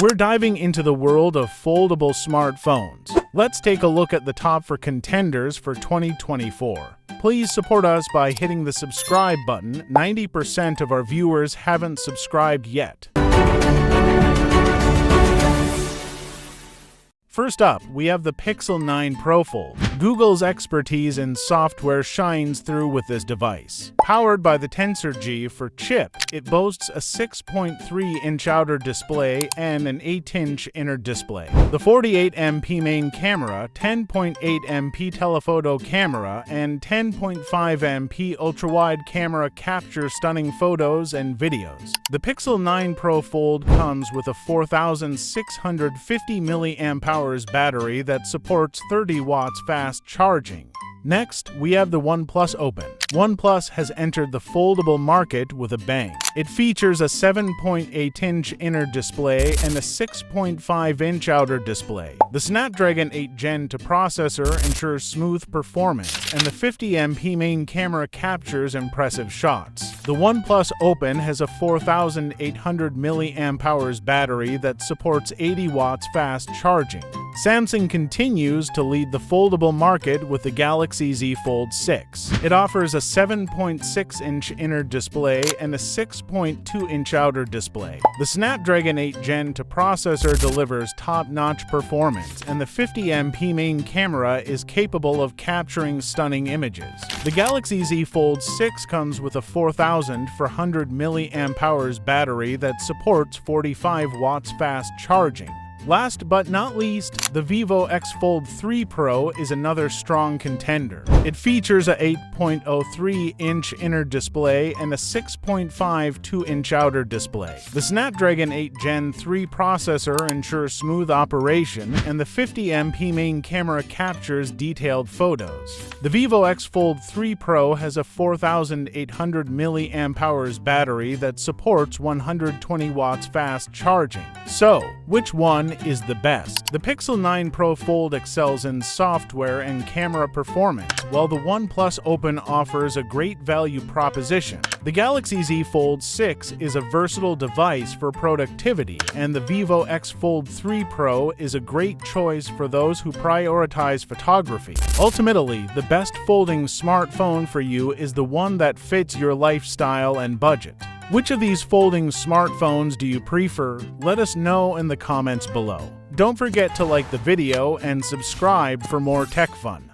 We're diving into the world of foldable smartphones. Let's take a look at the top 4 contenders for 2024. Please support us by hitting the subscribe button. 90% of our viewers haven't subscribed yet. First up, we have the Pixel 9 Pro Fold. Google's expertise in software shines through with this device. Powered by the Tensor G for chip, it boasts a 6.3-inch outer display and an 8-inch inner display. The 48MP main camera, 10.8MP telephoto camera, and 10.5MP ultra-wide camera capture stunning photos and videos. The Pixel 9 Pro Fold comes with a 4,650 mAh battery that supports 30 watts fast charging. Next, we have the OnePlus Open. OnePlus has entered the foldable market with a bang. It features a 7.8-inch inner display and a 6.5-inch outer display. The Snapdragon 8 Gen 2 processor ensures smooth performance, and the 50MP main camera captures impressive shots. The OnePlus Open has a 4,800 mAh battery that supports 80 watts fast charging. Samsung continues to lead the foldable market with the Galaxy Z Fold 6. It offers a 7.6-inch inner display and a 6.2-inch outer display. The Snapdragon 8 Gen 2 processor delivers top-notch performance, and the 50MP main camera is capable of capturing stunning images. The Galaxy Z Fold 6 comes with a 4,400 mAh battery that supports 45 watts fast charging. Last but not least, the Vivo X Fold 3 Pro is another strong contender. It features a 8.03-inch inner display and a 6.52-inch outer display. The Snapdragon 8 Gen 3 processor ensures smooth operation, and the 50MP main camera captures detailed photos. The Vivo X Fold 3 Pro has a 4,800 mAh battery that supports 120 watts fast charging. So, which one is the best? The Pixel 9 Pro Fold excels in software and camera performance, while the OnePlus Open offers a great value proposition. The Galaxy Z Fold 6 is a versatile device for productivity, and the Vivo X Fold 3 Pro is a great choice for those who prioritize photography. Ultimately, the best folding smartphone for you is the one that fits your lifestyle and budget. Which of these folding smartphones do you prefer? Let us know in the comments below. Don't forget to like the video and subscribe for more tech fun.